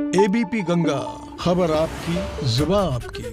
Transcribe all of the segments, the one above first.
ABP Ganga, खबर आपकी, जुबान आपकी।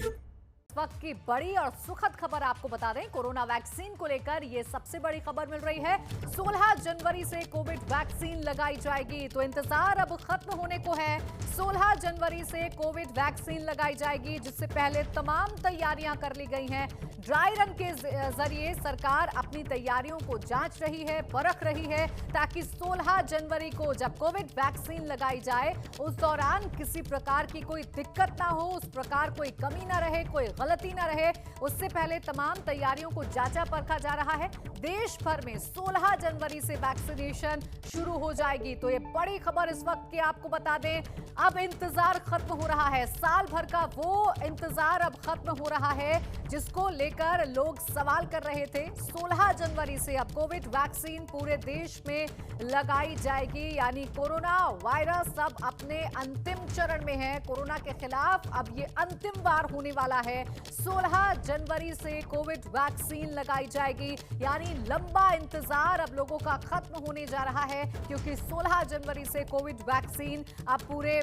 वक्त की बड़ी और सुखद खबर आपको बता दें, कोरोना वैक्सीन को लेकर ये सबसे बड़ी खबर मिल रही है। 16 जनवरी से कोविड वैक्सीन लगाई जाएगी, तो इंतजार अब खत्म होने को है। 16 जनवरी से कोविड वैक्सीन लगाई जाएगी, जिससे पहले तमाम तैयारियां कर ली गई हैं। ड्राई रन के जरिए सरकार अपनी तैयारियों को जांच रही है, परख रही है, ताकि 16 जनवरी को जब कोविड वैक्सीन लगाई जाए उस दौरान किसी प्रकार की कोई दिक्कत ना हो, उस प्रकार कोई कमी ना रहे, कोई गलती ना रहे। उससे पहले तमाम तैयारियों को जांचा परखा जा रहा है। देश भर में 16 जनवरी से वैक्सीनेशन शुरू हो जाएगी। तो ये बड़ी खबर इस वक्त की आपको बता दें, अब इंतजार खत्म हो रहा है। साल भर का वो इंतजार अब खत्म हो रहा है जिसको लेकर लोग सवाल कर रहे थे। 16 जनवरी से अब कोविड वैक्सीन पूरे देश में लगाई जाएगी, यानी कोरोना वायरस अब अपने अंतिम चरण में है। कोरोना के खिलाफ अब ये अंतिम वार होने वाला है। 16 जनवरी से कोविड वैक्सीन लगाई जाएगी, यानी लंबा इंतजार अब लोगों का खत्म होने जा रहा है, क्योंकि 16 जनवरी से कोविड वैक्सीन अब पूरे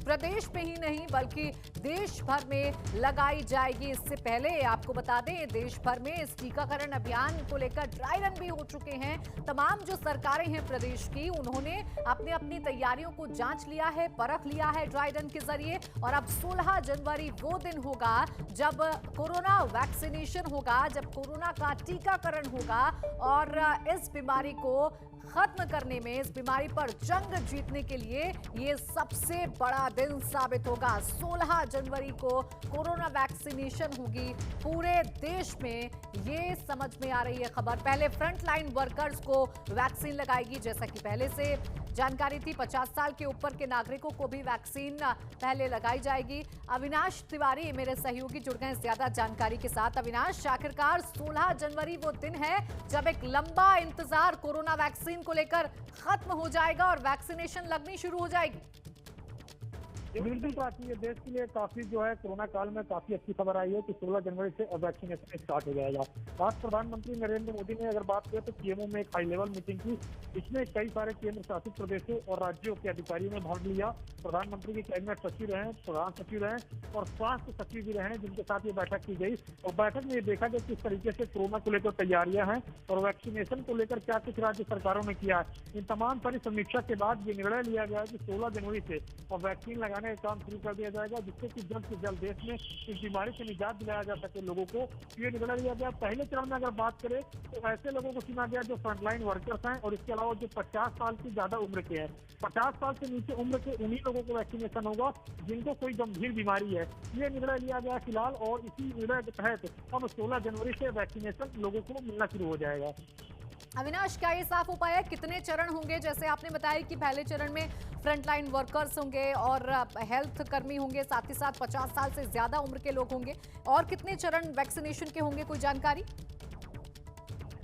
प्रदेश में ही नहीं बल्कि देश भर में लगाई जाएगी। इससे पहले आपको बता दें, देश भर में इस टीकाकरण अभियान को लेकर ड्राई रन भी हो चुके हैं। तमाम जो सरकारें हैं प्रदेश की, उन्होंने अपनी अपनी तैयारियों को जांच लिया है, परख लिया है ड्राई रन के जरिए। और अब 16 जनवरी वो दिन होगा जब कोरोना वैक्सीनेशन होगा, जब कोरोना का टीकाकरण होगा और इस बीमारी को खत्म करने में, इस बीमारी पर जंग जीतने के लिए ये सबसे बड़ा दिन साबित होगा। 16 जनवरी को कोरोना वैक्सीनेशन होगी पूरे देश में, ये समझ में आ रही है खबर। पहले फ्रंटलाइन वर्कर्स को वैक्सीन लगाएगी, जैसा कि पहले से जानकारी थी। 50 साल के ऊपर के नागरिकों को भी वैक्सीन पहले लगाई जाएगी। अविनाश तिवारी मेरे सहयोगी जुड़ गए ज्यादा जानकारी के साथ। अविनाश, आखिरकार 16 जनवरी वो दिन है जब एक लंबा इंतजार कोरोना वैक्सीन को लेकर खत्म हो जाएगा और वैक्सीनेशन लगनी शुरू हो जाएगी। बिल्कुल प्राची, ये देश के लिए काफी जो है कोरोना काल में काफी अच्छी खबर आई है कि 16 जनवरी से वैक्सीनेशन स्टार्ट हो जाएगा। आज प्रधानमंत्री नरेंद्र मोदी ने अगर बात करें तो पीएमओ में एक हाई लेवल मीटिंग की। इसमें कई सारे केंद्र शासित प्रदेशों और राज्यों के अधिकारियों ने भाग लिया। प्रधानमंत्री के कैबिनेट सचिव रहे, प्रधान सचिव रहे और स्वास्थ्य सचिव भी रहे, जिनके साथ ये बैठक की गई। और बैठक में ये देखा गया किस तरीके से कोरोना को लेकर तैयारियां हैं और वैक्सीनेशन को लेकर क्या कुछ राज्य सरकारों ने किया है। इन तमाम सारी समीक्षा के बाद ये निर्णय लिया गया कि 16 जनवरी से वैक्सीन लगाने का काम शुरू कर दिया जाएगा, जिससे कि जल्द से जल्द देश में इस बीमारी से निजात दिलाया जा सके लोगों को। ये निर्णय लिया गया। पहले चरण में अगर बात करें तो ऐसे लोगों को चुना गया जो फ्रंटलाइन वर्कर्स हैं और इसके अलावा जो 50 साल की ज्यादा उम्र के हैं। 50 साल से नीचे उम्र के उन्हीं लोगों को वैक्सीनेशन होगा जिनको कोई गंभीर बीमारी है। ये निर्णय लिया गया फिलहाल, और इसी निर्णय के तहत अब 16 जनवरी से वैक्सीनेशन लोगों को मिलना शुरू हो जाएगा। अविनाश, क्या ये साफ हो पाया कितने चरण होंगे? जैसे आपने बताया कि पहले चरण में फ्रंटलाइन वर्कर्स होंगे और हेल्थ कर्मी होंगे, साथ ही साथ 50 साल से ज्यादा उम्र के लोग होंगे। और कितने चरण वैक्सीनेशन के होंगे, कोई जानकारी?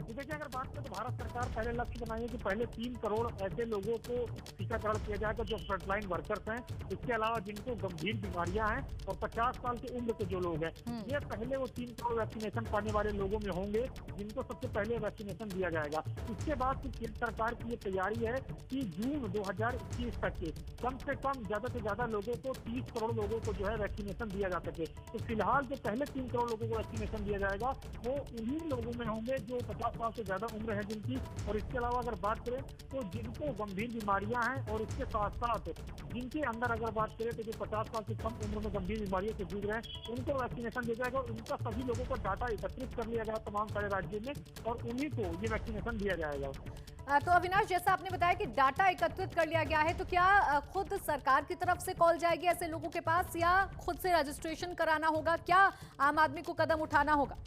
देखिए, अगर बात करें तो भारत सरकार पहले लक्ष्य बनाई है कि पहले 3 करोड़ ऐसे लोगों को टीकाकरण किया जाएगा जो फ्रंटलाइन वर्कर्स हैं, इसके अलावा जिनको गंभीर बीमारियां हैं और 50 साल की उम्र के जो लोग हैं। ये पहले वो 3 करोड़ वैक्सीनेशन पाने वाले लोगों में होंगे जिनको सबसे पहले वैक्सीनेशन दिया जाएगा। इसके बाद फिर केंद्र सरकार की ये तैयारी है कि जून 2021 तक के कम से कम ज्यादा से ज्यादा लोगों को 30 करोड़ लोगों को जो है वैक्सीनेशन दिया जा सके। तो फिलहाल जो पहले 3 करोड़ लोगों को वैक्सीनेशन दिया जाएगा वो उन्हीं लोगों में होंगे जो 50 से ज्यादा उम्र है जिनकी। और इसके अलावा अगर बात करें तो जिनको गंभीर बीमारियां हैं और इसके साथ साथ जिनके अंदर अगर बात करें तो जो 50 साल से कम उम्र में गंभीर बीमारियों से जूझ रहे हैं उनको वैक्सीनेशन दिया जाएगा। और उनका सभी लोगों का डाटा एकत्रित कर लिया गया तमाम सारे राज्यों में और उन्हीं को ये वैक्सीनेशन दिया जाएगा। तो अविनाश, जैसा आपने बताया कि डाटा एकत्रित कर लिया गया है, तो क्या खुद सरकार की तरफ से कॉल जाएगी ऐसे लोगों के पास या खुद से रजिस्ट्रेशन कराना होगा? क्या आम आदमी को कदम उठाना होगा?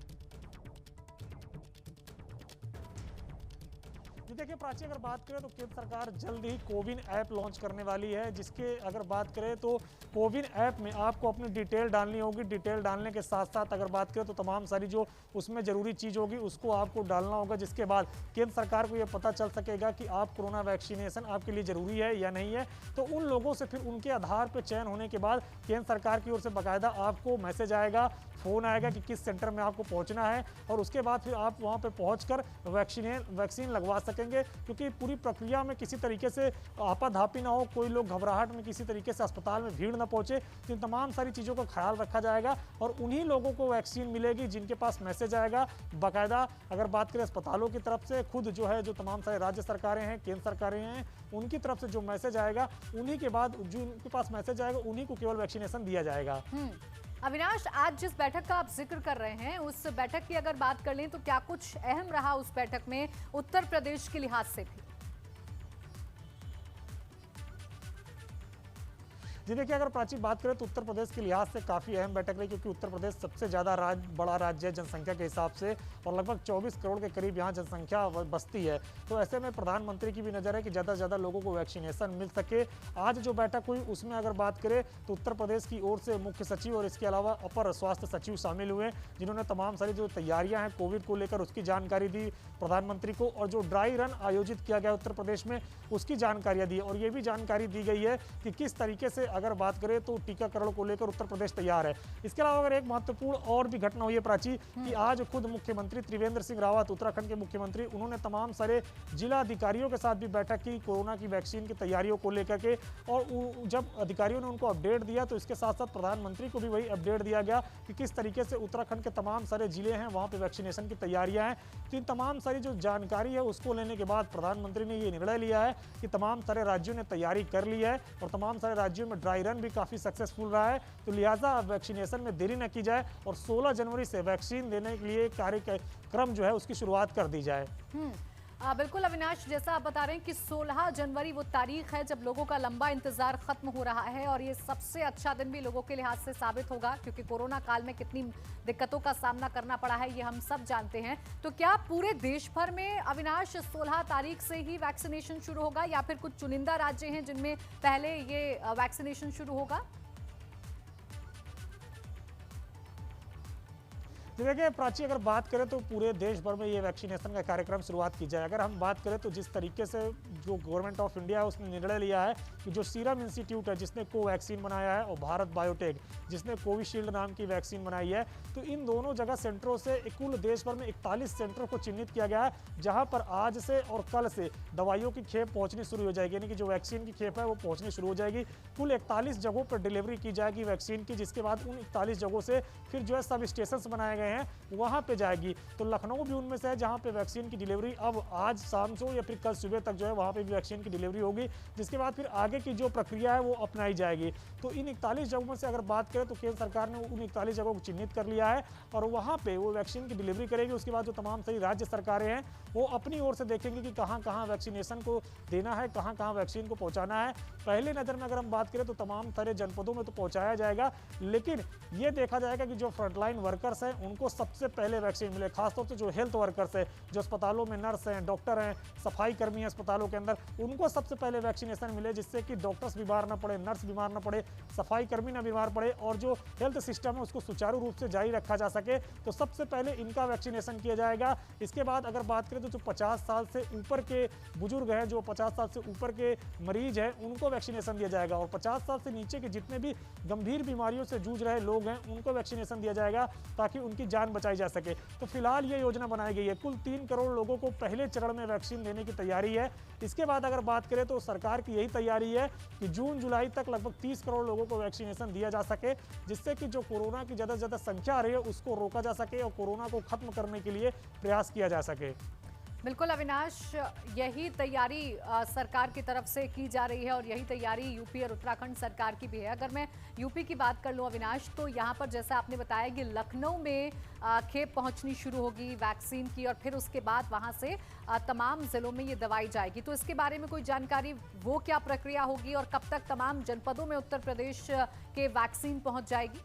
देखिए प्राची, अगर बात करें तो केंद्र सरकार जल्द ही कोविन ऐप लॉन्च करने वाली है, जिसके अगर बात करें तो कोविन ऐप में आपको अपनी डिटेल डालनी होगी। डिटेल डालने के साथ साथ अगर बात करें तो तमाम सारी जो उसमें ज़रूरी चीज़ होगी उसको आपको डालना होगा, जिसके बाद केंद्र सरकार को ये पता चल सकेगा कि आप कोरोना वैक्सीनेशन आपके लिए ज़रूरी है या नहीं है। तो उन लोगों से फिर उनके आधार पर चयन होने के बाद केंद्र सरकार की ओर से बाकायदा आपको मैसेज आएगा, फ़ोन आएगा कि किस सेंटर में आपको पहुँचना है, और उसके बाद फिर आप वहाँ पर पहुँच कर वैक्सीन लगवा सकेंगे। करेंगे, क्योंकि पूरी प्रक्रिया में किसी तरीके से आपाधापी ना हो, कोई लोग घबराहट में किसी तरीके से अस्पताल में भीड़ ना पहुंचे। तो इन तमाम सारी चीज़ों का ख्याल रखा जाएगा और उन्हीं लोगों को वैक्सीन मिलेगी जिनके पास मैसेज आएगा बाकायदा। अगर बात करें अस्पतालों की तरफ से, खुद जो है जो तमाम सारे राज्य सरकारें हैं, केंद्र सरकारें हैं, उनकी तरफ से जो मैसेज आएगा, उन्हीं के बाद जो उनके पास मैसेज आएगा उन्हीं को केवल वैक्सीनेशन दिया जाएगा। अविनाश, आज जिस बैठक का आप जिक्र कर रहे हैं, उस बैठक की अगर बात कर लें तो क्या कुछ अहम रहा उस बैठक में उत्तर प्रदेश के लिहाज से भी? जी देखिए, अगर प्राची बात करें तो उत्तर प्रदेश के लिहाज से काफ़ी अहम बैठक रही, क्योंकि उत्तर प्रदेश सबसे ज़्यादा बड़ा राज्य है जनसंख्या के हिसाब से और लगभग 24 करोड़ के करीब यहाँ जनसंख्या बसती है। तो ऐसे में प्रधानमंत्री की भी नज़र है कि ज़्यादा से ज़्यादा लोगों को वैक्सीनेशन मिल सके। आज जो बैठक हुई उसमें अगर बात करें तो उत्तर प्रदेश की ओर से मुख्य सचिव और इसके अलावा अपर स्वास्थ्य सचिव शामिल हुए, जिन्होंने तमाम सारी जो तैयारियाँ हैं कोविड को लेकर उसकी जानकारी दी प्रधानमंत्री को, और जो ड्राई रन आयोजित किया गया उत्तर प्रदेश में उसकी जानकारियाँ दी। और ये भी जानकारी दी गई है कि किस तरीके से अगर बात करें तो टीकाकरण को लेकर उत्तर प्रदेश तैयार है। इसके अलावा अगर एक महत्वपूर्ण और भी घटना हुई है प्राची, कि आज खुद मुख्यमंत्री त्रिवेंद्र सिंह रावत, उत्तराखंड के मुख्यमंत्री, उन्होंने तमाम सारे जिला अधिकारियों के साथ भी बैठक की कोरोना की वैक्सीन की तैयारियों को लेकर के। और जब अधिकारियों ने उनको अपडेट दिया तो इसके साथ साथ प्रधानमंत्री को भी वही अपडेट दिया गया कि किस तरीके से उत्तराखंड के तमाम सारे जिले हैं वहाँ पे वैक्सीनेशन की तैयारियां हैं। तो इन तमाम सारी जो जानकारी है उसको लेने के बाद प्रधानमंत्री ने ये निर्णय लिया है कि तमाम सारे राज्यों ने तैयारी कर ली है और तमाम सारे राज्यों में ड्राई रन भी काफ़ी सक्सेसफुल रहा है। तो लिहाजा वैक्सीनेशन में देरी न की जाए और 16 जनवरी से वैक्सीन देने के लिए कार्यक्रम जो है उसकी शुरुआत कर दी जाए। बिल्कुल अविनाश, जैसा आप बता रहे हैं कि 16 जनवरी वो तारीख है जब लोगों का लंबा इंतजार खत्म हो रहा है और ये सबसे अच्छा दिन भी लोगों के लिहाज से साबित होगा, क्योंकि कोरोना काल में कितनी दिक्कतों का सामना करना पड़ा है ये हम सब जानते हैं। तो क्या पूरे देश भर में अविनाश 16 तारीख से ही वैक्सीनेशन शुरू होगा या फिर कुछ चुनिंदा राज्य हैं जिनमें पहले ये वैक्सीनेशन शुरू होगा? देखिए प्राची, अगर बात करें तो पूरे देश भर में ये वैक्सीनेशन का कार्यक्रम शुरुआत की जाए। अगर हम बात करें तो जिस तरीके से जो गवर्नमेंट ऑफ इंडिया है उसने निर्णय लिया है कि जो सीरम इंस्टीट्यूट है जिसने कोवैक्सीन बनाया है और भारत बायोटेक जिसने कोविशील्ड नाम की वैक्सीन बनाई है, तो इन दोनों जगह सेंटरों से कुल देश भर में 41 सेंटरों को चिन्हित किया गया है, जहाँ पर आज से और कल से दवाइयों की खेप पहुँचनी शुरू हो जाएगी, यानी कि जो वैक्सीन की खेप है वो पहुँचनी शुरू हो जाएगी। कुल 41 जगहों पर डिलीवरी की जाएगी वैक्सीन की, जिसके बाद उन 41 जगहों से फिर जो है सब स्टेशन बनाए गए हैं वहां पे जाएगी। तो लखनऊ भी उनमें से है जहां पे वैक्सीन की डिलीवरी अब आज शाम को या फिर कल सुबह तक जो है वहां पे भी वैक्सीन की डिलीवरी होगी, जिसके बाद फिर आगे की जो प्रक्रिया है वो अपनाई जाएगी। तो इन 41 जगहों से अगर बात करें तो केंद्र सरकार ने उन 41 जगहों को चिन्हित कर लिया है और वहां पे वो वैक्सीन की डिलीवरी करेगी। उसके बाद जो तमाम सही राज्य सरकारें हैं वो अपनी ओर से देखेंगे कि कहाँ कहाँ वैक्सीनेशन को देना है, कहाँ कहाँ वैक्सीन को पहुँचाना है। पहले नज़र में अगर हम बात करें तो तमाम सारे जनपदों में तो पहुँचाया जाएगा, लेकिन ये देखा जाएगा कि जो फ्रंटलाइन वर्कर्स हैं उनको सबसे पहले वैक्सीन मिले, खासतौर से जो हेल्थ वर्कर्स हैं, जो अस्पतालों में नर्स हैं, डॉक्टर हैं, सफाई कर्मी हैं अस्पतालों के अंदर, उनको सबसे पहले वैक्सीनेशन मिले, जिससे कि डॉक्टर्स बीमार ना पड़े, नर्स बीमार ना पड़े, सफाई कर्मी ना बीमार पड़े और जो हेल्थ सिस्टम है उसको सुचारू रूप से जारी रखा जा सके। तो सबसे पहले इनका वैक्सीनेशन किया जाएगा। इसके बाद अगर बात करें तो जो 50 साल से ऊपर के बुजुर्ग हैं, जो 50 साल से ऊपर के मरीज हैं, उनको वैक्सीनेशन दिया जाएगा और 50 साल से नीचे के जितने भी गंभीर बीमारियों से जूझ रहे लोग हैं उनको वैक्सीनेशन दिया जाएगा ताकि उनकी जान बचाई जा सके। तो फिलहाल ये योजना बनाई गई है। कुल 3 करोड़ लोगों को पहले चरण में वैक्सीन देने की तैयारी है। इसके बाद अगर बात करें तो सरकार की यही तैयारी है कि जून जुलाई तक लगभग 30 करोड़ लोगों को वैक्सीनेशन दिया जा सके, जिससे कि जो कोरोना की ज़्यादा से ज़्यादा संख्या आ रही है उसको रोका जा सके और कोरोना को खत्म करने के लिए प्रयास किया जा सके। बिल्कुल अविनाश, यही तैयारी सरकार की तरफ से की जा रही है और यही तैयारी यूपी और उत्तराखंड सरकार की भी है। अगर मैं यूपी की बात कर लूँ अविनाश, तो यहाँ पर जैसा आपने बताया कि लखनऊ में खेप पहुँचनी शुरू होगी वैक्सीन की और फिर उसके बाद वहाँ से तमाम ज़िलों में ये दवाई जाएगी। तो इसके बारे में कोई जानकारी, वो क्या प्रक्रिया होगी और कब तक तमाम जनपदों में उत्तर प्रदेश के वैक्सीन पहुँच जाएगी?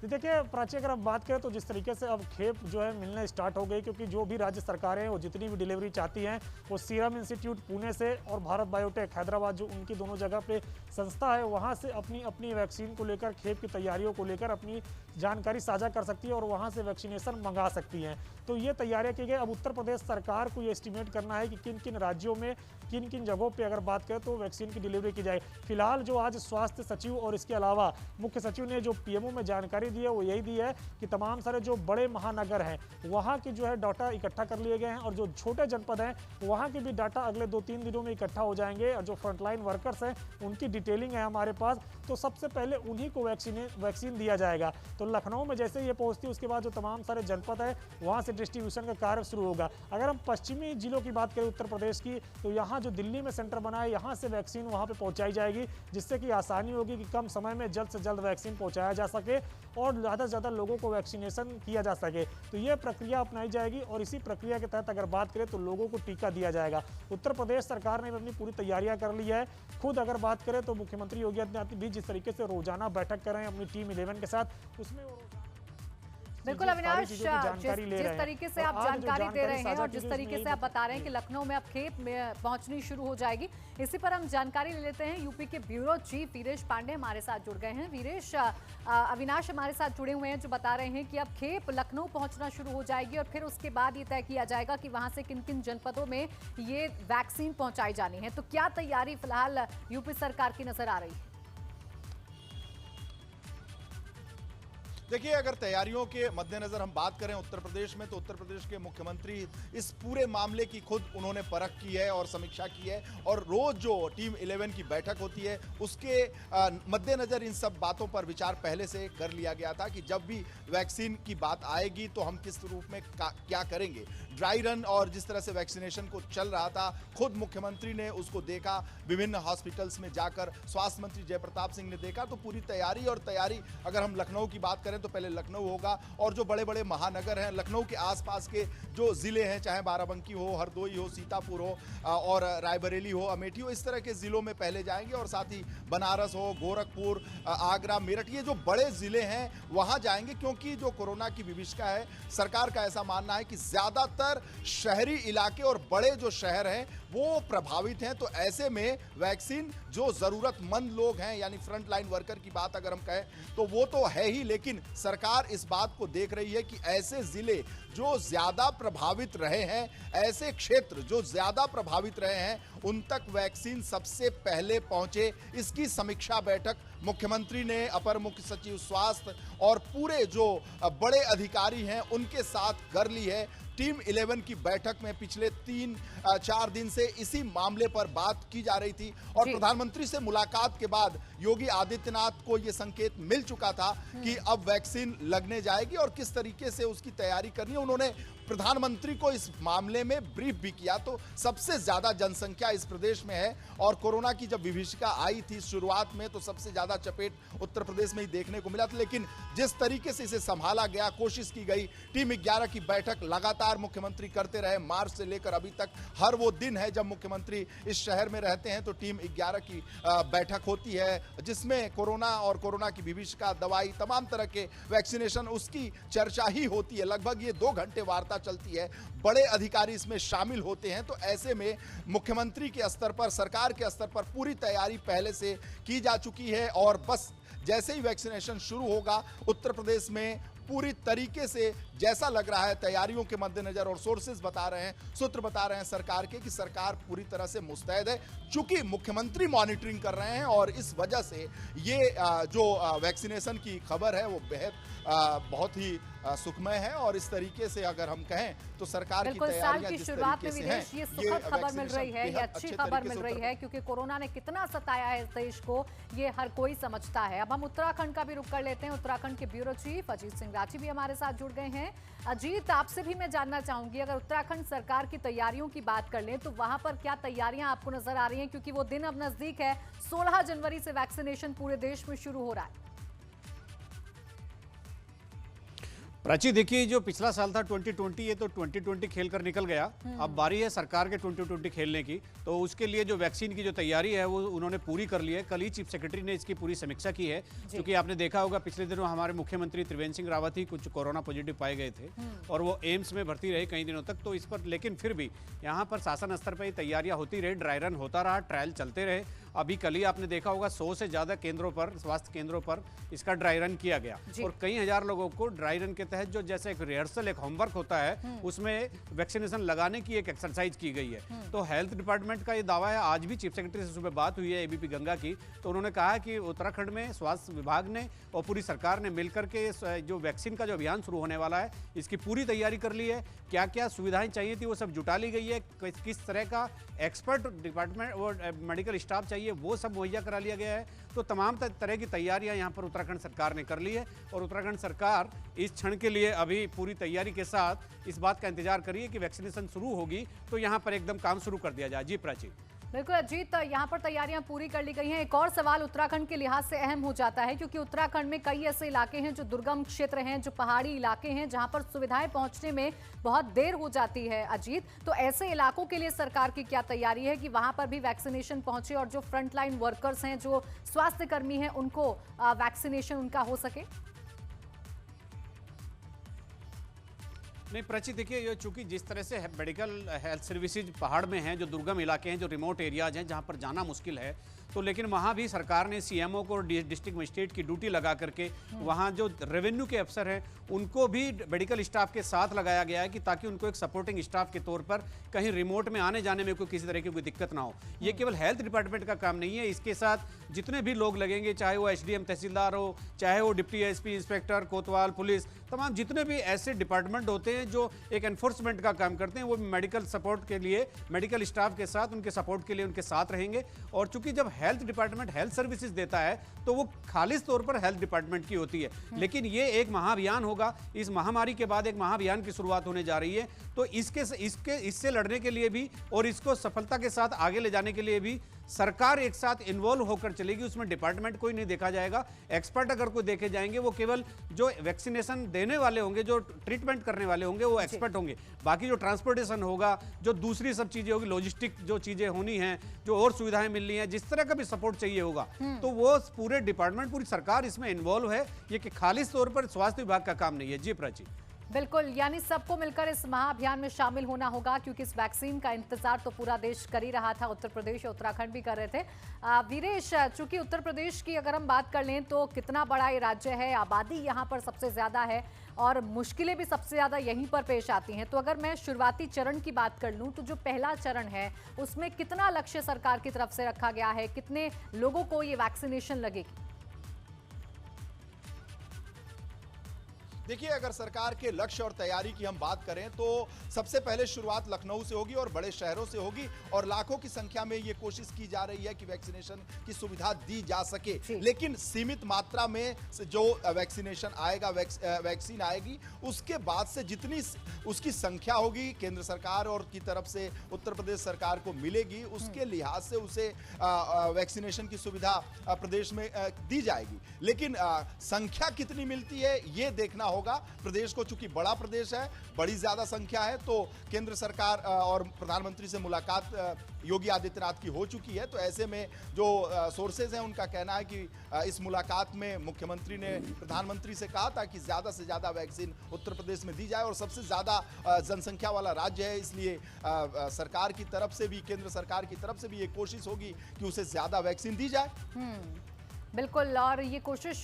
देखिए प्राची, अगर हम बात करें तो जिस तरीके से अब खेप जो है मिलने स्टार्ट हो गई, क्योंकि जो भी राज्य सरकारें हैं वो जितनी भी डिलीवरी चाहती हैं वो सीरम इंस्टीट्यूट पुणे से और भारत बायोटेक हैदराबाद, जो उनकी दोनों जगह पे संस्था है, वहाँ से अपनी अपनी वैक्सीन को लेकर, खेप की तैयारियों को लेकर अपनी जानकारी साझा कर सकती है और वहाँ से वैक्सीनेशन मंगा सकती हैं। तो ये तैयारियाँ की गई। अब उत्तर प्रदेश सरकार को ये एस्टिमेट करना है कि किन किन राज्यों में किन किन जगहों पे अगर बात करें तो वैक्सीन की डिलीवरी की जाए। फिलहाल जो आज स्वास्थ्य सचिव और इसके अलावा मुख्य सचिव ने जो पीएमओ में जानकारी जानकारी दी है वो यही दी है कि तमाम सारे जो बड़े महानगर हैं वहाँ की जो है डाटा इकट्ठा कर लिए गए हैं और जो छोटे जनपद हैं वहाँ के भी डाटा अगले 2-3 दिनों में इकट्ठा हो जाएंगे। और जो फ्रंटलाइन वर्कर्स हैं उनकी डिटेलिंग है हमारे पास, तो सबसे पहले उन्हीं को वैक्सीन दिया जाएगा। तो लखनऊ में जैसे ये पहुंचती है उसके बाद जो तमाम सारे जनपद है वहाँ से डिस्ट्रीब्यूशन का कार्य शुरू होगा। अगर हम पश्चिमी जिलों की बात करें उत्तर प्रदेश की, तो यहाँ जो दिल्ली में सेंटर बना है यहाँ से वैक्सीन वहाँ पे पहुँचाई जाएगी, जिससे कि आसानी होगी कि कम समय में जल्द से जल्द वैक्सीन पहुँचाया जा सके और ज़्यादा से ज़्यादा लोगों को वैक्सीनेशन किया जा सके। तो ये प्रक्रिया अपनाई जाएगी और इसी प्रक्रिया के तहत अगर बात करें तो लोगों को टीका दिया जाएगा। उत्तर प्रदेश सरकार ने अपनी पूरी तैयारियां कर ली है। खुद अगर बात करें तो मुख्यमंत्री योगी आदित्यनाथ भी जिस तरीके से रोजाना बैठक कर रहे हैं अपनी टीम 11 के साथ, उसमें वो बिल्कुल अविनाश, जिस तरीके से आप जानकारी दे रहे हैं और जिस तरीके से आप बता रहे हैं कि लखनऊ में अब खेप में पहुंचनी शुरू हो जाएगी, इसी पर हम जानकारी ले लेते हैं। यूपी के ब्यूरो चीफ वीरेश पांडे हमारे साथ जुड़ गए हैं। वीरेश, अविनाश हमारे साथ जुड़े हुए हैं जो बता रहे हैं कि अब खेप लखनऊ पहुंचना शुरू हो जाएगी और फिर उसके बाद ये तय किया जाएगा कि वहां से किन किन जनपदों में ये वैक्सीन पहुंचाई जानी है। तो क्या तैयारी फिलहाल यूपी सरकार की नजर आ रही है? देखिए, अगर तैयारियों के मद्देनजर हम बात करें उत्तर प्रदेश में, तो उत्तर प्रदेश के मुख्यमंत्री इस पूरे मामले की खुद उन्होंने परख की है और समीक्षा की है और रोज जो टीम 11 की बैठक होती है उसके मद्देनजर इन सब बातों पर विचार पहले से कर लिया गया था कि जब भी वैक्सीन की बात आएगी तो हम किस रूप में क्या करेंगे। ड्राई रन और जिस तरह से वैक्सीनेशन को चल रहा था, खुद मुख्यमंत्री ने उसको देखा, विभिन्न हॉस्पिटल्स में जाकर स्वास्थ्य मंत्री जयप्रताप सिंह ने देखा। तो पूरी तैयारी अगर हम लखनऊ की बात करें तो पहले लखनऊ होगा और जो बड़े बड़े महानगर हैं, लखनऊ के आसपास के जो जिले हैं, चाहे बाराबंकी हो, हरदोई हो, सीतापुर हो और रायबरेली हो, अमेठी हो, इस तरह के जिलों में पहले जाएंगे और साथ ही बनारस हो, गोरखपुर, आगरा, मेरठ, ये जो बड़े जिले हैं वहां जाएंगे। क्योंकि जो कोरोना की विभीषिका है, सरकार का ऐसा मानना है कि ज्यादातर शहरी इलाके और बड़े जो शहर हैं वो प्रभावित हैं। तो ऐसे में वैक्सीन जो जरूरतमंद लोग हैं, यानी फ्रंट लाइन वर्कर की बात अगर हम कहें तो वो तो है ही, लेकिन सरकार इस बात को देख रही है कि ऐसे जिले जो ज्यादा प्रभावित रहे हैं, ऐसे क्षेत्र जो ज्यादा प्रभावित रहे हैं, उन तक वैक्सीन सबसे पहले पहुंचे। इसकी समीक्षा बैठक मुख्यमंत्री ने अपर मुख्य सचिव स्वास्थ्य और पूरे जो बड़े अधिकारी हैं उनके साथ कर ली है। टीम 11 की बैठक में पिछले 3-4 दिन से इसी मामले पर बात की जा रही थी और प्रधानमंत्री से मुलाकात के बाद योगी आदित्यनाथ को यह संकेत मिल चुका था कि अब वैक्सीन लगने जाएगी और किस तरीके से उसकी तैयारी करनी है। उन्होंने प्रधानमंत्री को इस मामले में ब्रीफ भी किया। तो सबसे ज्यादा जनसंख्या इस प्रदेश में है और कोरोना की जब विभीषिका आई थी शुरुआत में तो सबसे ज्यादा चपेट उत्तर प्रदेश में ही देखने को मिला था, लेकिन जिस तरीके से इसे संभाला गया, कोशिश की गई। टीम 11 की बैठक लगातार मुख्यमंत्री करते रहे, मार्च से लेकर अभी तक हर वो दिन है जब मुख्यमंत्री इस शहर में रहते हैं तो टीम 11 की बैठक होती है, जिसमें कोरोना और कोरोना की विभीषिका, दवाई, तमाम तरह के वैक्सीनेशन, उसकी चर्चा ही होती है। लगभग ये 2 घंटे वार्ता चलती है, बड़े अधिकारी इसमें शामिल होते हैं। तो ऐसे में मुख्यमंत्री के स्तर पर, सरकार के स्तर पर पूरी तैयारी पहले से की जा चुकी है और बस जैसे ही वैक्सीनेशन शुरू होगा उत्तर प्रदेश में पूरी तरीके से जैसा लग रहा है तैयारियों के मद्देनजर, और सोर्सेज बता रहे हैं, सूत्र बता रहे हैं सरकार के कि सरकार पूरी तरह से मुस्तैद है। चूंकि मुख्यमंत्री मॉनिटरिंग कर रहे हैं और इस वजह से ये जो वैक्सीनेशन की खबर है वो बेहद बहुत ही सुखमय है। और इस तरीके से अगर हम कहें तो सरकार की तैयारियां जिस तरीके से हैं, ये सुखद खबर मिल रही है, ये अच्छी खबर मिल रही है, क्योंकि कोरोना ने कितना सताया है इस देश को ये हर कोई समझता है। अब हम उत्तराखंड का भी रुख कर लेते हैं। उत्तराखंड के ब्यूरो चीफ अजीत सिंह राठी भी हमारे साथ जुड़ गए हैं। अजीत, आपसे भी मैं जानना चाहूंगी, अगर उत्तराखंड सरकार की तैयारियों की बात कर लें तो वहां पर क्या तैयारियां आपको नजर आ रही हैं, क्योंकि वो दिन अब नजदीक है, 16 जनवरी से वैक्सीनेशन पूरे देश में शुरू हो रहा है। प्राची, देखिए जो पिछला साल था 2020, ये तो 2020 खेल कर निकल गया। अब बारी है सरकार के 2020 खेलने की। तो उसके लिए जो वैक्सीन की जो तैयारी है वो उन्होंने पूरी कर ली है। कल ही चीफ सेक्रेटरी ने इसकी पूरी समीक्षा की है, क्योंकि आपने देखा होगा पिछले दिनों हमारे मुख्यमंत्री त्रिवेंद्र सिंह रावत ही कुछ कोरोना पॉजिटिव पाए गए थे और वो एम्स में भर्ती रहे कई दिनों तक। तो इस पर लेकिन फिर भी यहाँ पर शासन स्तर पर तैयारियां होती रही, ड्राई रन होता रहा, ट्रायल चलते रहे अभी कल ही आपने देखा होगा 100 से ज़्यादा केंद्रों पर, स्वास्थ्य केंद्रों पर इसका ड्राई रन किया गया और कई हजार लोगों को ड्राई रन के तहत जो जैसे एक रिहर्सल, एक होमवर्क होता है, उसमें वैक्सीनेशन लगाने की एक एक्सरसाइज की गई है। तो हेल्थ डिपार्टमेंट का ये दावा है, आज भी चीफ सेक्रेटरी से सुबह बात हुई है एबीपी गंगा की, तो उन्होंने कहा कि उत्तराखंड में स्वास्थ्य विभाग ने और पूरी सरकार ने मिलकर के जो वैक्सीन का जो अभियान शुरू होने वाला है इसकी पूरी तैयारी कर ली है। क्या क्या सुविधाएं चाहिए थी वो सब जुटा ली गई है, किस तरह का एक्सपर्ट डिपार्टमेंट और मेडिकल स्टाफ चाहिए वो सब मुहैया करा लिया गया है। तो तमाम तरह की तैयारियां यहाँ पर उत्तराखंड सरकार ने कर ली है और उत्तराखंड सरकार इस क्षण के लिए अभी पूरी तैयारी के साथ इस बात का इंतजार करिए कि वैक्सीनेशन शुरू होगी तो यहाँ पर एकदम काम शुरू कर दिया जाए। जी प्राची। बिल्कुल अजीत, यहाँ पर तैयारियां पूरी कर ली गई हैं। एक और सवाल उत्तराखंड के लिहाज से अहम हो जाता है क्योंकि उत्तराखंड में कई ऐसे इलाके हैं जो दुर्गम क्षेत्र हैं, जो पहाड़ी इलाके हैं, जहां पर सुविधाएं पहुंचने में बहुत देर हो जाती है। अजीत, तो ऐसे इलाकों के लिए सरकार की क्या तैयारी है कि वहां पर भी वैक्सीनेशन पहुंचे और जो फ्रंटलाइन वर्कर्स हैं, जो स्वास्थ्य कर्मी हैं, उनको वैक्सीनेशन उनका हो सके? नहीं प्राची, देखिए ये चूंकि जिस तरह से मेडिकल हेल्थ सर्विसेज पहाड़ में हैं, जो दुर्गम इलाके हैं, जो रिमोट एरियाज हैं जहां पर जाना मुश्किल है, तो लेकिन वहाँ भी सरकार ने सीएमओ को डिस्ट्रिक्ट मजिस्ट्रेट की ड्यूटी लगा करके वहाँ जो रेवेन्यू के अफसर हैं उनको भी मेडिकल स्टाफ के साथ लगाया गया है कि ताकि उनको एक सपोर्टिंग स्टाफ के तौर पर कहीं रिमोट में आने जाने में कोई किसी तरह की कोई दिक्कत ना हो। ये केवल हेल्थ डिपार्टमेंट का काम नहीं है, इसके साथ जितने भी लोग लगेंगे, चाहे वो एसडीएम तहसीलदार हो, चाहे वो डिप्टी एसपी, इंस्पेक्टर, कोतवाल, पुलिस, तमाम जितने भी ऐसे डिपार्टमेंट होते हैं जो एक एनफोर्समेंट का काम करते हैं, वो मेडिकल सपोर्ट के लिए, मेडिकल स्टाफ के साथ, उनके सपोर्ट के लिए उनके साथ रहेंगे। और चूंकि जब हेल्थ डिपार्टमेंट हेल्थ सर्विसेज देता है तो वो खालिस तौर पर हेल्थ डिपार्टमेंट की होती है, लेकिन ये एक महाअभियान होगा। इस महामारी के बाद एक महाअभियान की शुरुआत होने जा रही है, तो इससे लड़ने के लिए भी और इसको सफलता के साथ आगे ले जाने के लिए भी सरकार एक साथ इन्वॉल्व होकर चलेगी। उसमें डिपार्टमेंट कोई नहीं देखा जाएगा, एक्सपर्ट अगर कोई देखे जाएंगे वो केवल जो वैक्सीनेशन देने वाले होंगे, जो ट्रीटमेंट करने वाले होंगे वो एक्सपर्ट होंगे। बाकी जो ट्रांसपोर्टेशन होगा, जो दूसरी सब चीजें होगी, लॉजिस्टिक जो चीजें होनी हैं, जो और सुविधाएं मिलनी है, जिस तरह का भी सपोर्ट चाहिए होगा, तो वो पूरे डिपार्टमेंट, पूरी सरकार इसमें इन्वॉल्व है। ये कि खालिस तौर पर स्वास्थ्य विभाग का काम नहीं है। जी प्राची। बिल्कुल, यानी सबको मिलकर इस महाअभियान में शामिल होना होगा क्योंकि इस वैक्सीन का इंतजार तो पूरा देश कर ही रहा था, उत्तर प्रदेश और उत्तराखंड भी कर रहे थे। वीरेश, चूंकि उत्तर प्रदेश की अगर हम बात कर लें तो कितना बड़ा ये राज्य है, आबादी यहाँ पर सबसे ज्यादा है और मुश्किलें भी सबसे ज्यादा यहीं पर पेश आती हैं। तो अगर मैं शुरुआती चरण की बात कर लूं तो जो पहला चरण है उसमें कितना लक्ष्य सरकार की तरफ से रखा गया है, कितने लोगों को ये वैक्सीनेशन लगेगी? देखिए, अगर सरकार के लक्ष्य और तैयारी की हम बात करें तो सबसे पहले शुरुआत लखनऊ से होगी और बड़े शहरों से होगी और लाखों की संख्या में ये कोशिश की जा रही है कि वैक्सीनेशन की सुविधा दी जा सके, लेकिन सीमित मात्रा में जो वैक्सीनेशन आएगा, वैक्सीन आएगी, उसके बाद से जितनी उसकी संख्या होगी केंद्र सरकार और की तरफ से उत्तर प्रदेश सरकार को मिलेगी, उसके लिहाज से उसे वैक्सीनेशन की सुविधा प्रदेश में दी जाएगी। लेकिन संख्या कितनी मिलती है ये देखना होगा। प्रदेश को, चूंकि बड़ा प्रदेश है, बड़ी ज्यादा संख्या है, तो केंद्र सरकार और प्रधानमंत्री से मुलाकात योगी आदित्यनाथ की हो चुकी है। तो ऐसे में जो सोर्सेज हैं उनका कहना है कि इस मुलाकात में मुख्यमंत्री ने प्रधानमंत्री से कहा था कि ज्यादा से ज्यादा वैक्सीन उत्तर प्रदेश में दी जाए और सबसे ज्यादा जनसंख्या वाला राज्य है, इसलिए सरकार की तरफ से भी, केंद्र सरकार की तरफ से भी ये कोशिश होगी कि उसे ज्यादा वैक्सीन दी जाए। बिल्कुल, और ये कोशिश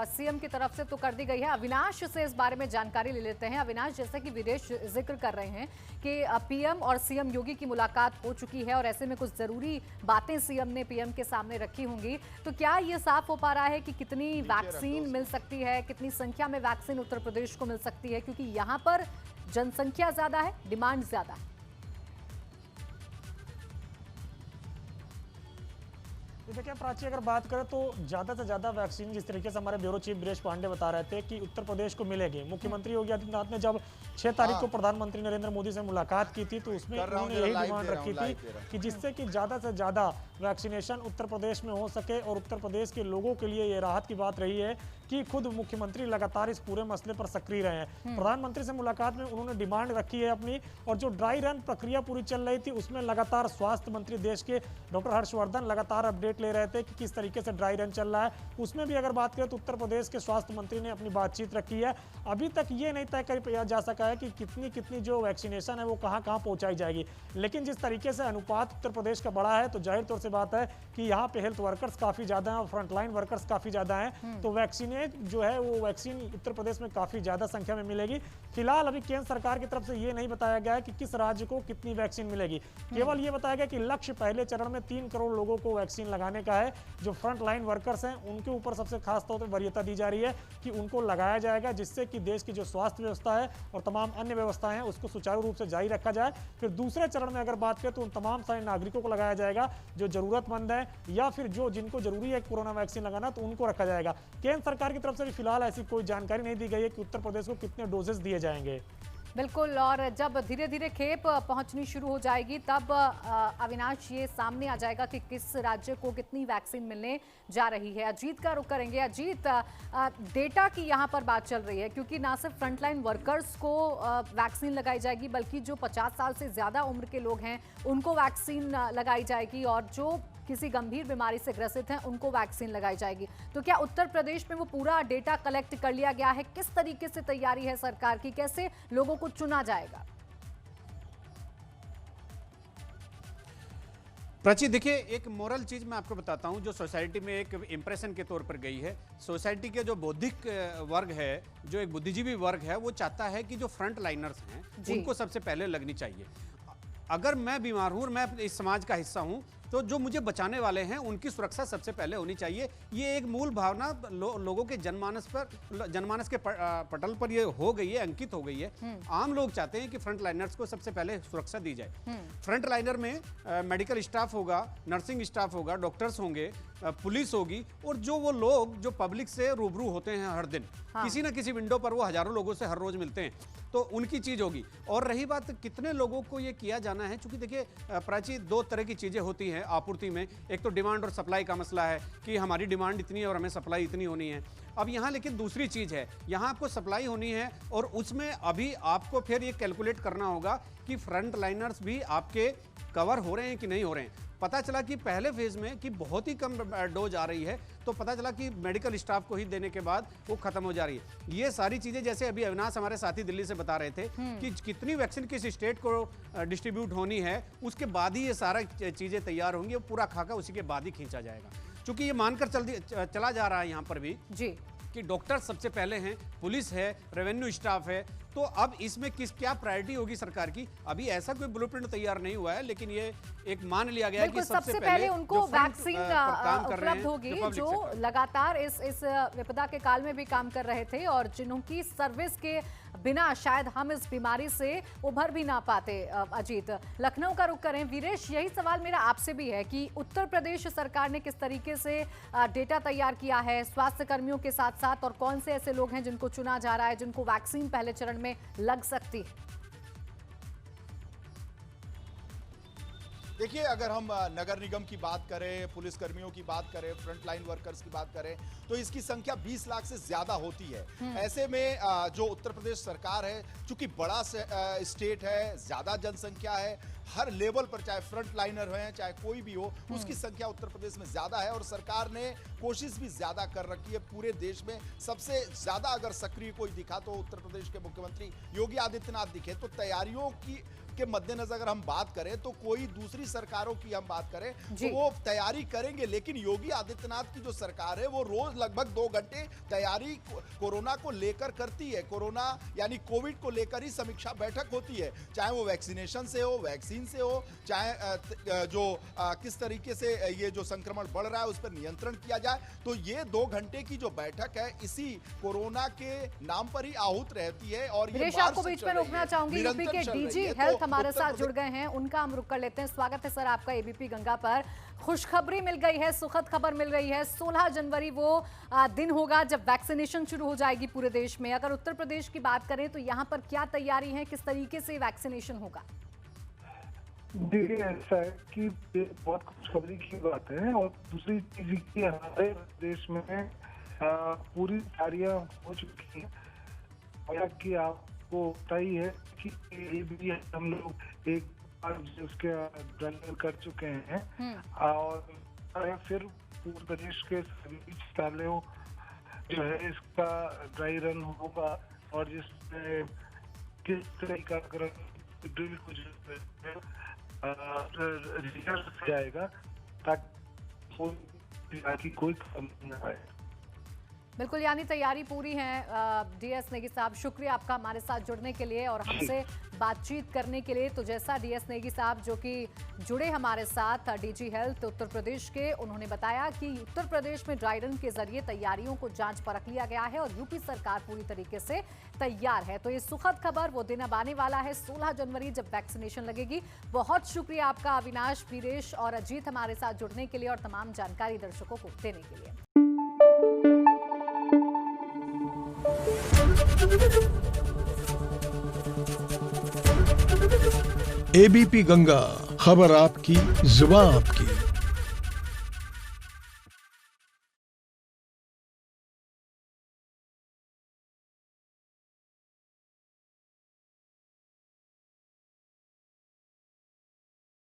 सीएम की तरफ से तो कर दी गई है। अविनाश से इस बारे में जानकारी ले लेते हैं। अविनाश, जैसे कि विदेश जिक्र कर रहे हैं कि पीएम और सीएम योगी की मुलाकात हो चुकी है और ऐसे में कुछ जरूरी बातें सीएम ने पीएम के सामने रखी होंगी, तो क्या ये साफ हो पा रहा है कि कितनी वैक्सीन मिल सकती है, कितनी संख्या में वैक्सीन उत्तर प्रदेश को मिल सकती है, क्योंकि यहाँ पर जनसंख्या ज्यादा है, डिमांड ज्यादा है? देखिए प्राची, अगर बात करें तो ज़्यादा से ज़्यादा वैक्सीन, जिस तरीके से हमारे ब्यूरो चीफ ब्रिजेश पांडे बता रहे थे कि उत्तर प्रदेश को मिलेगी। मुख्यमंत्री योगी आदित्यनाथ ने जब 6 तारीख को प्रधानमंत्री नरेंद्र मोदी से मुलाकात की थी तो उसमें उन्होंने यही डिमांड रखी थी कि जिससे कि ज़्यादा से ज़्यादा वैक्सीनेशन उत्तर प्रदेश में हो सके और उत्तर प्रदेश के लोगों के लिए ये राहत की बात रही है कि खुद मुख्यमंत्री लगातार इस पूरे मसले पर सक्रिय रहे हैं। प्रधानमंत्री से मुलाकात में उन्होंने डिमांड रखी है अपनी, और जो ड्राई रन प्रक्रिया पूरी चल रही थी उसमें लगातार स्वास्थ्य मंत्री देश के डॉक्टर हर्षवर्धन लगातार अपडेट ले रहे थे कि किस तरीके से ड्राई रन चल रहा है। उसमें भी अगर बात करें तो उत्तर प्रदेश के स्वास्थ्य मंत्री ने अपनी बातचीत रखी है। अभी तक ये नहीं तय कर जा सका है है कि कितनी कितनी जो वैक्सीनेशन है वो कहाँ कहाँ पहुंचाई जाएगी, लेकिन जिस तरीके से अनुपात उत्तर प्रदेश का बड़ा है तो जाहिर तौर से बात है कि यहाँ पे हेल्थ वर्कर्स काफ़ी ज़्यादा हैं और फ्रंटलाइन वर्कर्स काफ़ी ज़्यादा हैं, तो वैक्सीनेट जो है वो वैक्सीन उत्तर प्रदेश में काफ़ी ज़्यादा संख्या में मिलेगी। फिलहाल अभी केंद्र सरकार की तरफ से ये नहीं बताया गया है कि किस राज्य को कितनी वैक्सीन मिलेगी, केवल ये बताया गया कि लक्ष्य पहले चरण में 3 करोड़ लोगों को वैक्सीन लगाने का है। जो फ्रंट लाइन वर्कर्स हैं उनके ऊपर सबसे खास तौर पर वरीयता दी जा रही है कि उनको लगाया जाएगा, जिससे कि देश की जो स्वास्थ्य व्यवस्था है और तमाम अन्य व्यवस्थाएं हैं उसको सुचारू रूप से जारी रखा जाए। फिर दूसरे चरण में अगर बात करें तो उन तमाम सारे नागरिकों को लगाया जाएगा जो जरूरतमंद है या फिर जो जिनको जरूरी है कोरोना वैक्सीन लगाना, तो उनको रखा जाएगा। केंद्र सरकार की तरफ से भी फिलहाल ऐसी कोई जानकारी नहीं दी गई है कि उत्तर प्रदेश को कितने डोजेस दिए जाएंगे। बिल्कुल, और जब धीरे धीरे खेप पहुंचनी शुरू हो जाएगी तब अविनाश ये सामने आ जाएगा कि किस राज्य को कितनी वैक्सीन मिलने जा रही है। अजीत का रुख करेंगे। अजीत, डेटा की यहाँ पर बात चल रही है क्योंकि ना सिर्फ फ्रंटलाइन वर्कर्स को वैक्सीन लगाई जाएगी बल्कि जो 50 साल से ज़्यादा उम्र के लोग हैं उनको वैक्सीन लगाई जाएगी और जो किसी गंभीर बीमारी से ग्रसित हैं उनको वैक्सीन लगाई जाएगी। तो क्या उत्तर प्रदेश में वो पूरा डेटा कलेक्ट कर लिया गया है? किस तरीके से तैयारी है सरकार की? कैसे लोगों को चुना जाएगा? प्राची, देखिए, एक मोरल चीज मैं आपको बताता हूं जो सोसाइटी में एक इंप्रेशन के तौर पर गई है। सोसाइटी के जो बौद्धिक वर्ग है, जो एक बुद्धिजीवी वर्ग है, वो चाहता है कि जो फ्रंट लाइनर्स हैं उनको सबसे पहले लगनी चाहिए। अगर मैं बीमार हूं और मैं इस समाज का हिस्सा हूं तो जो मुझे बचाने वाले हैं उनकी सुरक्षा सबसे पहले होनी चाहिए। ये एक मूल भावना लोगों के जनमानस के पटल पर ये हो गई है, अंकित हो गई है। आम लोग चाहते हैं कि फ्रंट लाइनर्स को सबसे पहले सुरक्षा दी जाए। फ्रंट लाइनर में मेडिकल स्टाफ होगा, नर्सिंग स्टाफ होगा, डॉक्टर्स होंगे, पुलिस होगी और जो वो लोग जो पब्लिक से रूबरू होते हैं हर दिन, किसी ना किसी विंडो पर वो हजारों लोगों से हर रोज मिलते हैं, तो उनकी चीज होगी। और रही बात कितने लोगों को ये किया जाना है, क्योंकि देखिए प्राची, 2 तरह की चीजें होती हैं आपूर्ति में। एक तो डिमांड और सप्लाई का मसला है कि हमारी डिमांड इतनी है और हमें सप्लाई इतनी होनी है। अब यहाँ लेकिन दूसरी चीज है, यहाँ आपको सप्लाई होनी है और उसमें अभी आपको फिर ये कैलकुलेट करना होगा कि फ्रंट लाइनर्स भी आपके कवर हो रहे हैं कि नहीं हो रहे हैं। पता चला कि पहले फेज में कि बहुत ही कम डोज आ रही है, तो पता चला कि मेडिकल स्टाफ को ही देने के बाद वो खत्म हो जा रही है। ये सारी चीजें, जैसे अभी अविनाश हमारे साथी दिल्ली से बता रहे थे कि कितनी वैक्सीन किस स्टेट को डिस्ट्रीब्यूट होनी है, उसके बाद ही ये सारा चीजें तैयार होंगी, पूरा खाका उसी के बाद ही खींचा जाएगा। क्योंकि ये मानकर चला जा रहा है यहाँ पर भी जी कि डॉक्टर सबसे पहले हैं, पुलिस है, रेवेन्यू स्टाफ है, तो अब इसमें क्या प्रायोरिटी होगी सरकार की, अभी ऐसा कोई ब्लूप्रिंट तैयार नहीं हुआ है, लेकिन ये एक मान लिया गया है कि सबसे पहले उनको वैक्सीन उपलब्ध होगी जो लगातार इस विपदा के काल में भी काम कर रहे थे और जिनकी सर्विस के बिना शायद हम इस बीमारी से उभर भी ना पाते। अजीत, लखनऊ का रुख करें। वीरेश, यही सवाल मेरा आपसे भी है कि उत्तर प्रदेश सरकार ने किस तरीके से डेटा तैयार किया है स्वास्थ्य कर्मियों के साथ साथ, और कौन से ऐसे लोग हैं जिनको चुना जा रहा है जिनको वैक्सीन पहले चरण में लग सकती है? देखिए, अगर हम नगर निगम की बात करें, पुलिस कर्मियों की बात करें, फ्रंट लाइन वर्कर्स की बात करें, तो इसकी संख्या 20 लाख से ज्यादा होती है। ऐसे में जो उत्तर प्रदेश सरकार है, चूंकि बड़ा स्टेट है, ज्यादा जनसंख्या है, हर लेवल पर चाहे फ्रंट लाइनर हैं चाहे कोई भी हो, उसकी संख्या उत्तर प्रदेश में ज्यादा है और सरकार ने कोशिश भी ज्यादा कर रखी है। पूरे देश में सबसे ज्यादा अगर सक्रिय कोई दिखा तो उत्तर प्रदेश के मुख्यमंत्री योगी आदित्यनाथ दिखे। तो तैयारियों के मद्देनजर अगर हम बात करें तो कोई दूसरी सरकारों की हम बात करें तो वो तैयारी करेंगे, लेकिन योगी आदित्यनाथ की जो सरकार है वो रोज लगभग 2 घंटे तैयारी कोरोना को लेकर करती है। कोरोना यानी कोविड को लेकर ही समीक्षा बैठक होती है, चाहे वो वैक्सीनेशन से हो, वैक्सीन से हो, चाहे जो किस तरीके से ये जो संक्रमण बढ़ रहा है उस पर नियंत्रण किया जाए। तो ये 2 घंटे की जो बैठक है इसी कोरोना के नाम पर ही आहूत रहती है। और ये आपको बीच में रोकना चाहूंगी, यूपी के डीजी हेल्थ हमारे साथ जुड़ गए हैं, उनका हम रुख कर लेते हैं। स्वागत है सर आपका एबीपी गंगा पर। खुशखबरी मिल गई है, सुखद खबर मिल रही है। 16 जनवरी वो दिन होगा जब वैक्सीनेशन शुरू हो जाएगी पूरे देश में। अगर उत्तर प्रदेश की बात करें तो यहाँ पर क्या तैयारी है, किस तरीके से वैक्सीनेशन होगा? देखिए, ऐसा है कि बहुत खुशखबरी की बात है और दूसरी चीज की हमारे देश में पूरी तैयारियां हो चुकी हैं। कि आपको पता ही है कि भी हम लोग एक बार उसके ड्राई कर चुके हैं और फिर पूरे प्रदेश के सभी चिकित्सालयों जो है इसका ड्राई रन होगा और जिसमें किस तरह का अगर ड्रिल कुछ रिजल्ट से आएगा ताकि कोई कमी न आए। बिल्कुल, यानी तैयारी पूरी है। डीएस नेगी साहब, शुक्रिया आपका हमारे साथ जुड़ने के लिए और हमसे बातचीत करने के लिए। तो जैसा डीएस नेगी साहब जो कि जुड़े हमारे साथ डीजी हेल्थ उत्तर प्रदेश के, उन्होंने बताया कि उत्तर प्रदेश में ड्राई रन के जरिए तैयारियों को जांच परख लिया गया है और यूपी सरकार पूरी तरीके से तैयार है। तो ये सुखद खबर, वो दिन अब आने वाला है 16 जनवरी जब वैक्सीनेशन लगेगी। बहुत शुक्रिया आपका अविनाश, वीरेश और अजीत हमारे साथ जुड़ने के लिए और तमाम जानकारी दर्शकों को देने के लिए। एबीपी गंगा, खबर आपकी, जुबान आपकी।